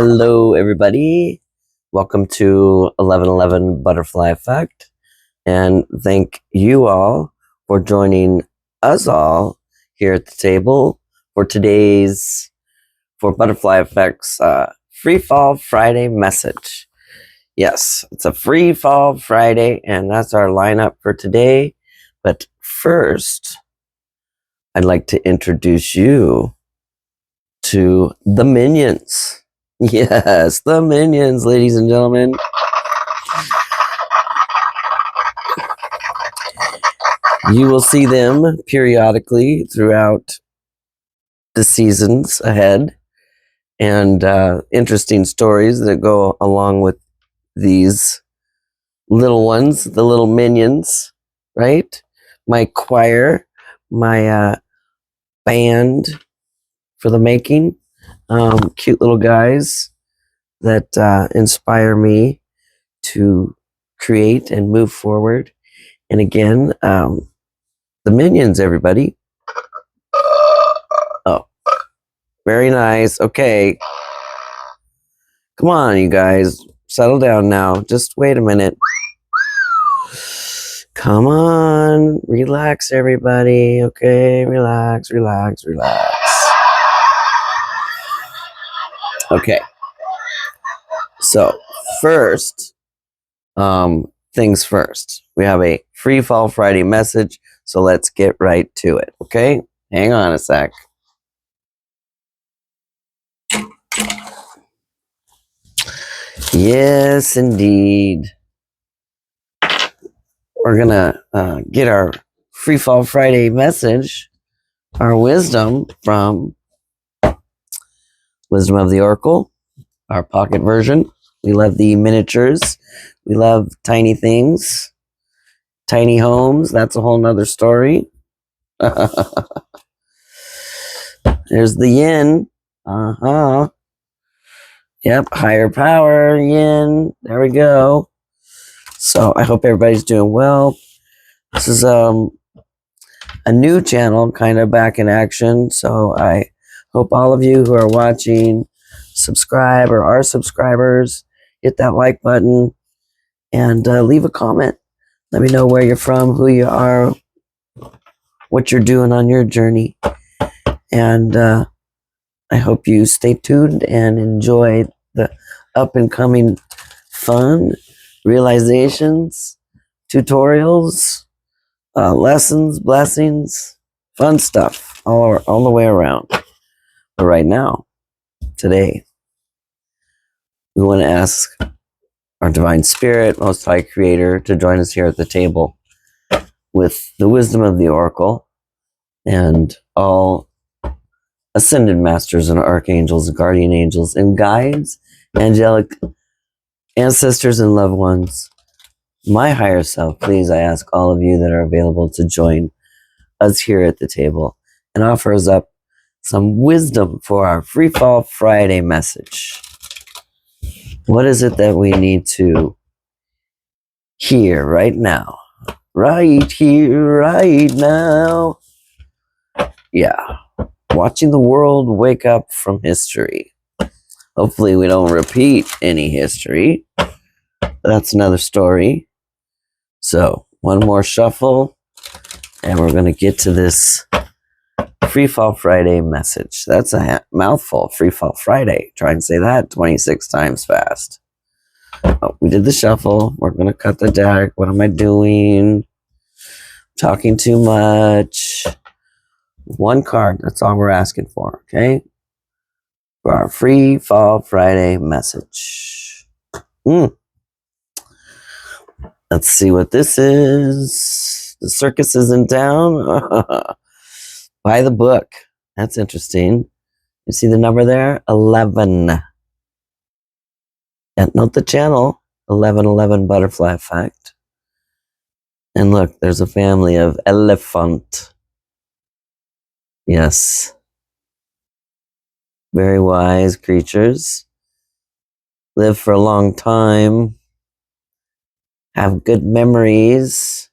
Hello, everybody. Welcome to 1111 Butterfly Effect. And thank you all for joining us all here at the table for today's, for Butterfly Effect's Free Fall Friday message. Yes, it's a Free Fall Friday, and that's our lineup for today. But first, I'd like to introduce you to the Minions. Yes, the Minions, ladies and gentlemen. You will see them periodically throughout the seasons ahead, and interesting stories that go along with these little ones, the little minions, right? My choir, my band for the making, cute little guys that inspire me to create and move forward. And again, the Minions, everybody. Oh, very nice. Okay. Come on, you guys. Settle down now. Just wait a minute. Come on. Relax, everybody. Okay, relax, relax, relax. Okay. So, first, things first. We have a Free Fall Friday message, so let's get right to it, okay? Hang on a sec. Yes, indeed. We're gonna get our Free Fall Friday message, our wisdom from Wisdom of the Oracle, our pocket version. We love the miniatures. We love tiny things. Tiny homes, that's a whole nother story. There's the yin. Uh-huh. Yep, higher power, yin. There we go. So I hope everybody's doing well. This is a new channel, kind of back in action. So I hope all of you who are watching subscribe or are subscribers. Hit that like button and leave a comment. Let me know where you're from, who you are, what you're doing on your journey. And I hope you stay tuned and enjoy the up and coming fun, realizations, tutorials, lessons, blessings, fun stuff all the way around. But right now, today, we want to ask our Divine Spirit, Most High Creator, to join us here at the table with the wisdom of the Oracle and all ascended masters and archangels, guardian angels, and guides, angelic ancestors and loved ones. My higher self, please, I ask all of you that are available to join us here at the table and offer us up some wisdom for our Free Fall Friday message. What is it that we need to hear right now? Right here, right now. Yeah. Watching the world wake up from history. Hopefully we don't repeat any history. That's another story. So, one more shuffle, and we're going to get to this Free Fall Friday message. That's a mouthful, Free Fall Friday. Try and say that 26 times fast. Oh, we did the shuffle. We're going to cut the deck. What am I doing? Talking too much. One card. That's all we're asking for, okay? For our Free Fall Friday message. Let's see what this is. The circus is in town. Buy the book. That's interesting. You see the number there? 11. And note the channel. 1111 Butterfly Effect. And look, there's a family of elephant. Yes. Very wise creatures. Live for a long time. Have good memories.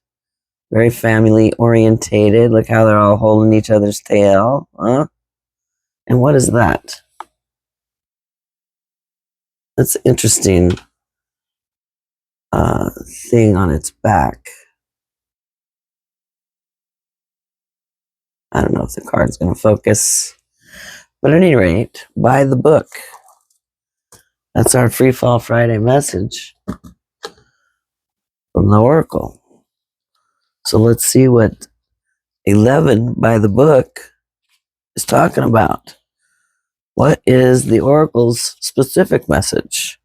Very family orientated. Look how they're all holding each other's tail. Huh? And what is that? That's an interesting thing on its back. I don't know if the card's going to focus. But at any rate, buy the book. That's our Free Fall Friday message from the Oracle. So let's see what 11 by the book is talking about. What is the Oracle's specific message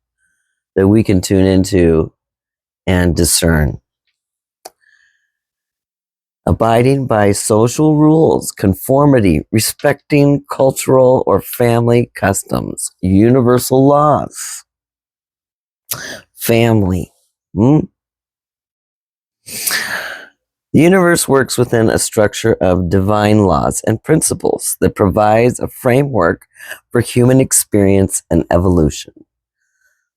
that we can tune into and discern? Abiding by social rules, conformity, respecting cultural or family customs, universal laws, family. The universe works within a structure of divine laws and principles that provides a framework for human experience and evolution.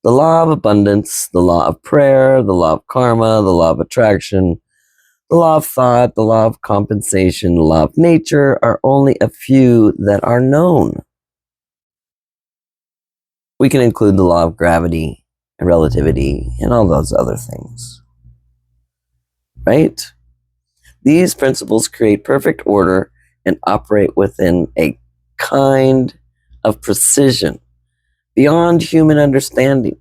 The law of abundance, the law of prayer, the law of karma, the law of attraction, the law of thought, the law of compensation, the law of nature are only a few that are known. We can include the law of gravity and relativity and all those other things. Right? These principles create perfect order and operate within a kind of precision beyond human understanding.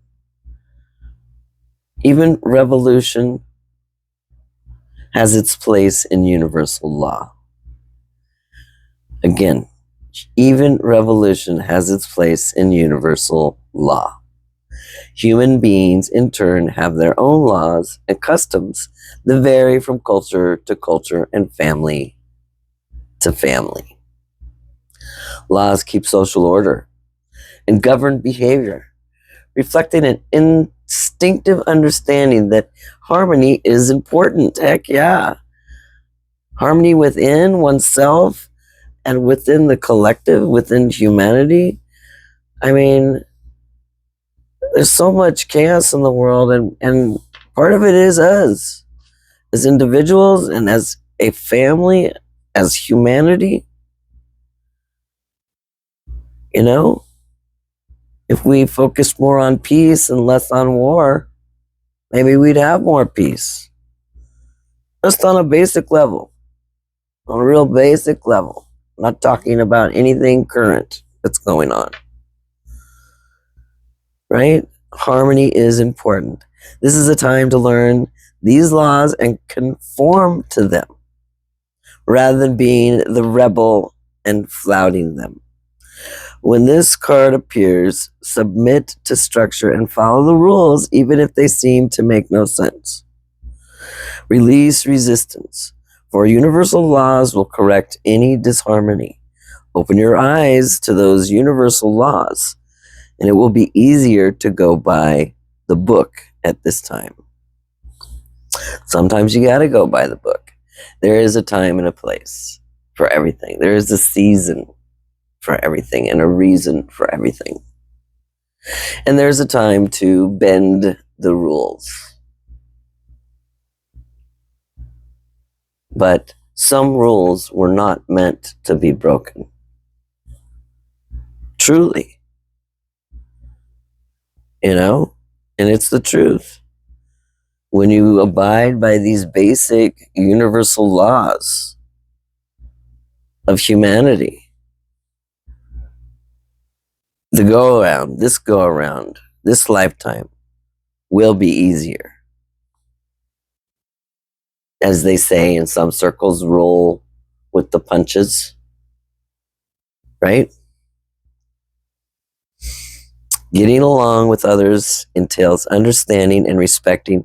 Even revolution has its place in universal law. Again, even revolution has its place in universal law. Human beings, in turn, have their own laws and customs that vary from culture to culture and family to family. Laws keep social order and govern behavior, reflecting an instinctive understanding that harmony is important. Heck yeah. Harmony within oneself and within the collective, within humanity. I mean, there's so much chaos in the world, and part of it is us as individuals and as a family, as humanity. You know, if we focused more on peace and less on war, maybe we'd have more peace. Just on a basic level, on a real basic level. I'm not talking about anything current that's going on. Right? Harmony is important. This is a time to learn these laws and conform to them, rather than being the rebel and flouting them. When this card appears, submit to structure and follow the rules, even if they seem to make no sense. Release resistance, for universal laws will correct any disharmony. Open your eyes to those universal laws, and it will be easier to go by the book at this time. Sometimes you gotta go by the book. There is a time and a place for everything. There is a season for everything and a reason for everything. And there's a time to bend the rules. But some rules were not meant to be broken. Truly. You know? And it's the truth. When you abide by these basic universal laws of humanity, the go around, this lifetime will be easier. As they say in some circles, roll with the punches, right? Getting along with others entails understanding and respecting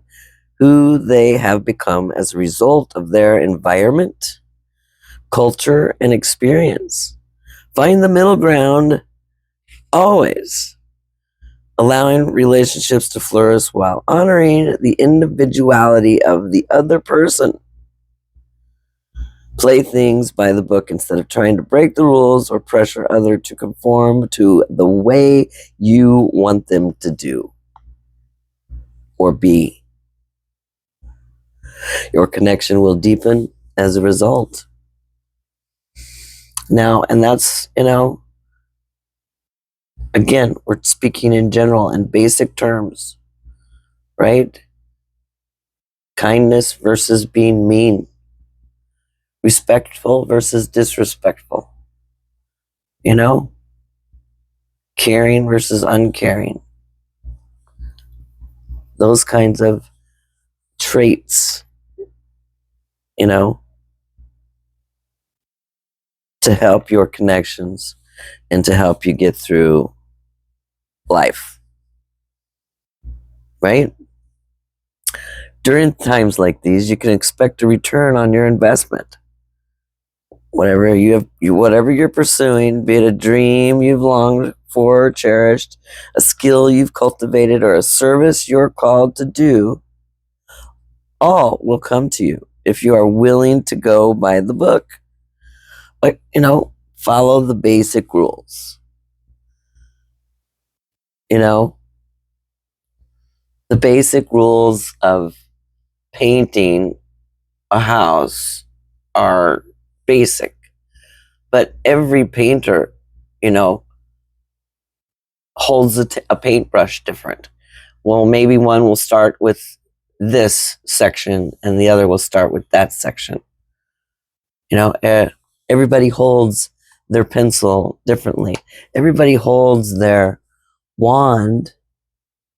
who they have become as a result of their environment, culture, and experience. Find the middle ground always, allowing relationships to flourish while honoring the individuality of the other person. Play things by the book instead of trying to break the rules or pressure others to conform to the way you want them to do or be. Your connection will deepen as a result. Now, and that's, Again, we're speaking in general and basic terms, right? Kindness versus being mean. Respectful versus disrespectful. You know? Caring versus uncaring. Those kinds of traits, you know, to help your connections and to help you get through life. Right? During times like these, you can expect a return on your investment. Whatever whatever you're pursuing, be it a dream you've longed for or cherished, a skill you've cultivated, or a service you're called to do, all will come to you if you are willing to go by the book. But, follow the basic rules. The basic rules of painting a house are basic, but every painter, holds a paintbrush different. Well, maybe one will start with this section and the other will start with that section. Everybody holds their pencil differently. Everybody holds their wand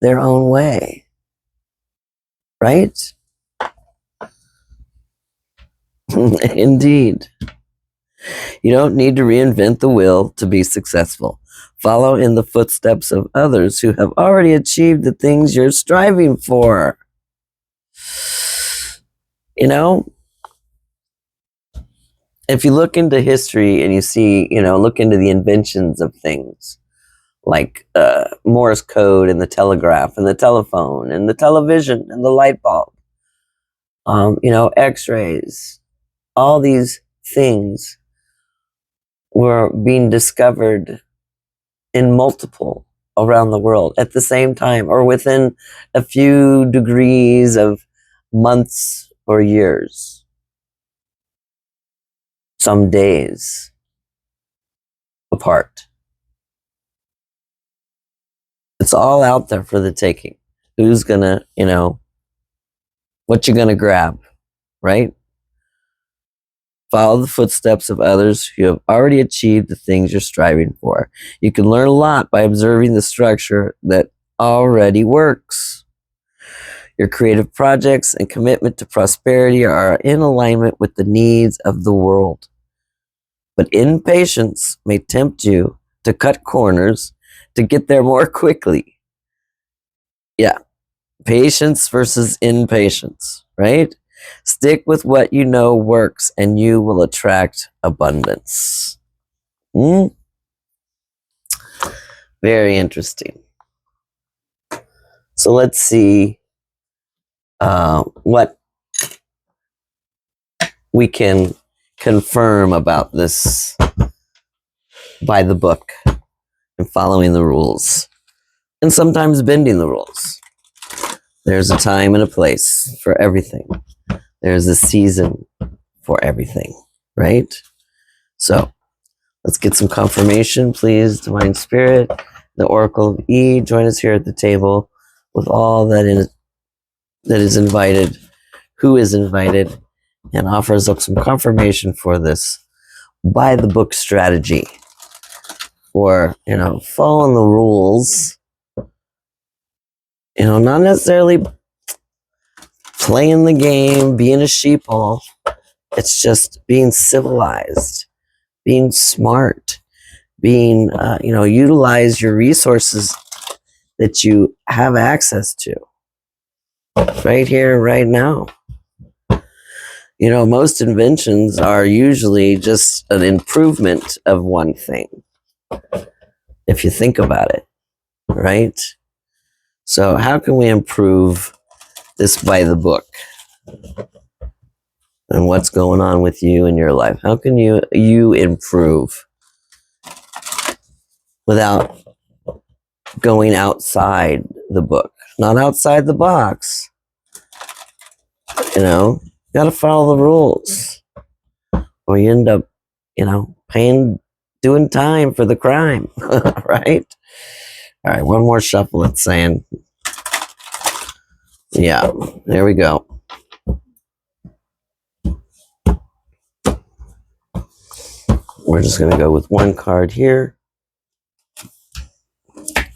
their own way, right? Indeed. You don't need to reinvent the wheel to be successful. Follow in the footsteps of others who have already achieved the things you're striving for. If you look into history and you see, look into the inventions of things like Morse code and the telegraph and the telephone and the television and the light bulb, X-rays, all these things were being discovered in multiple around the world at the same time or within a few degrees of months or years, some days apart. It's all out there for the taking. Who's gonna, what you gonna grab, right? Follow the footsteps of others who have already achieved the things you're striving for. You can learn a lot by observing the structure that already works. Your creative projects and commitment to prosperity are in alignment with the needs of the world. But impatience may tempt you to cut corners to get there more quickly. Yeah, patience versus impatience, right? Stick with what you know works and you will attract abundance. Very interesting. So let's see what we can confirm about this by the book and following the rules and sometimes bending the rules. There's a time and a place for everything. There's a season for everything, right? So let's get some confirmation, please. Divine Spirit, the Oracle of E, join us here at the table with all that is invited, who is invited, and offers up some confirmation for this by the book strategy for, following the rules, not necessarily playing the game, being a sheeple. It's just being civilized, being smart, being, utilize your resources that you have access to right here, right now. Most inventions are usually just an improvement of one thing, if you think about it, right? So how can we improve this by the book? And what's going on with you in your life? How can you improve without going outside the book? Not outside the box. You got to follow the rules. Or you end up, paying doing time for the crime, right? All right, one more shuffle, it's saying. Yeah, there we go. We're just going to go with one card here.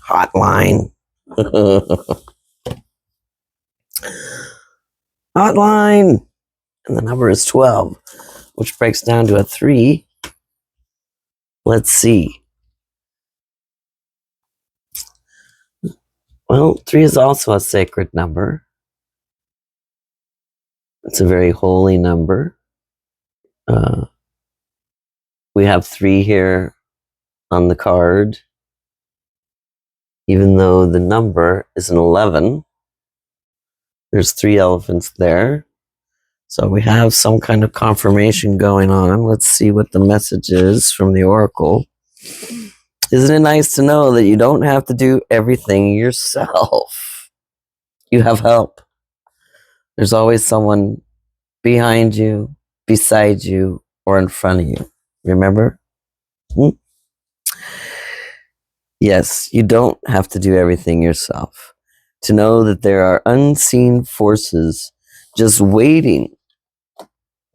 Hotline. Hotline. And the number is 12, which breaks down to a 3. Let's see. Well, 3 is also a sacred number. It's a very holy number. We have 3 here on the card. Even though the number is an 11, there's 3 elephants there. So we have some kind of confirmation going on. Let's see what the message is from the oracle. Isn't it nice to know that you don't have to do everything yourself? You have help. There's always someone behind you, beside you, or in front of you. Remember? Yes, you don't have to do everything yourself. To know that there are unseen forces just waiting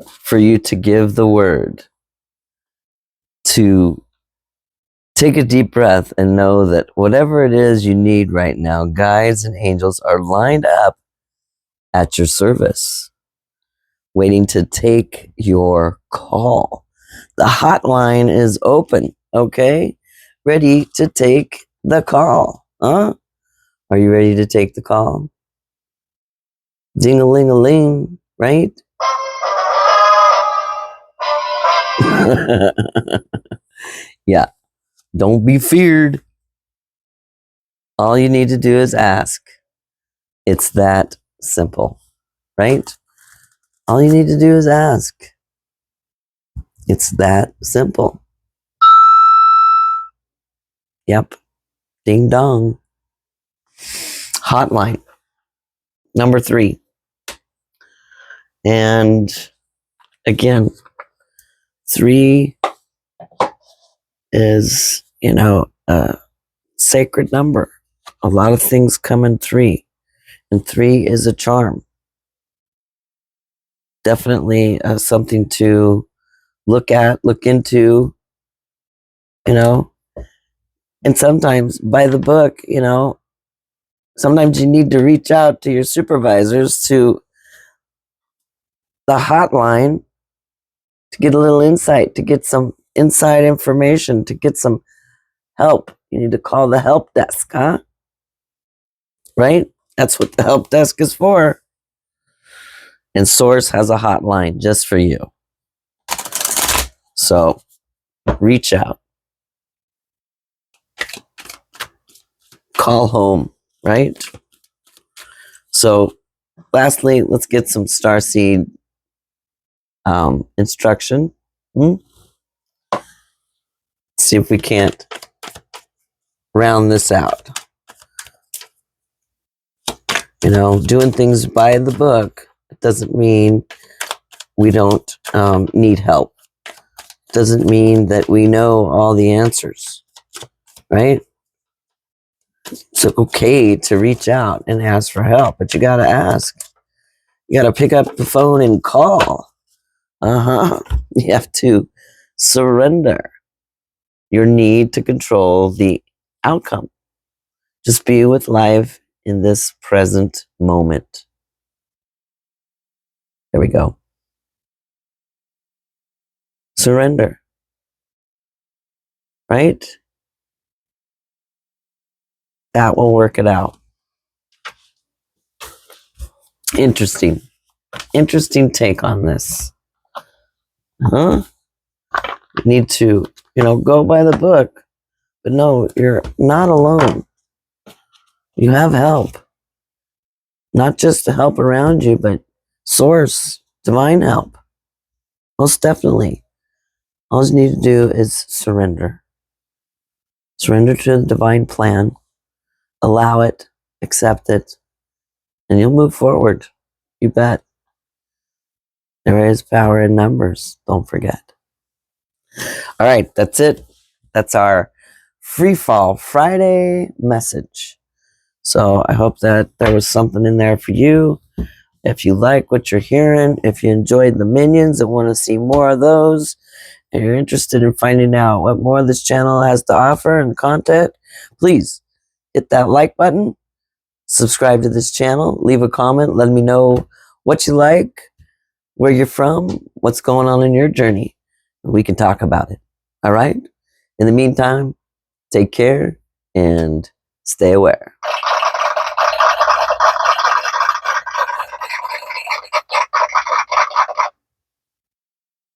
for you to give the word, to take a deep breath and know that whatever it is you need right now, guides and angels are lined up at your service, waiting to take your call. The hotline is open, okay? Ready to take the call, huh? Are you ready to take the call? Ding-a-ling-a-ling, right? Yeah, don't be feared. All you need to do is ask. It's that simple, right? All you need to do is ask. It's that simple. Yep. Ding dong. Hotline. Number 3. And again, 3 is, a sacred number. A lot of things come in 3. And 3 is a charm. Definitely something to look at, look into, And sometimes by the book, sometimes you need to reach out to your supervisors, to the hotline, to get a little insight, to get some inside information, to get some help. You need to call the help desk, huh? Right? That's what the help desk is for. And Source has a hotline just for you. So reach out. Call home, right? So lastly, let's get some Starseed instruction. See if we can't round this out. Doing things by the book, it doesn't mean we don't need help. It doesn't mean that we know all the answers, right? It's okay to reach out and ask for help, but you got to ask. You got to pick up the phone and call. You have to surrender your need to control the outcome. Just be with life in this present moment. There we go. Surrender. Right? That will work it out. Interesting take on this. You need to, go by the book. But no, you're not alone. You have help. Not just the help around you, but source, divine help. Most definitely. All you need to do is surrender. Surrender to the divine plan. Allow it. Accept it. And you'll move forward. You bet. There is power in numbers. Don't forget. All right, that's it. That's our Free Fall Friday message. So I hope that there was something in there for you. If you like what you're hearing, if you enjoyed the minions and want to see more of those, and you're interested in finding out what more this channel has to offer and content, please hit that like button, subscribe to this channel, leave a comment, let me know what you like, where you're from, what's going on in your journey. We can talk about it. All right? In the meantime, take care and stay aware.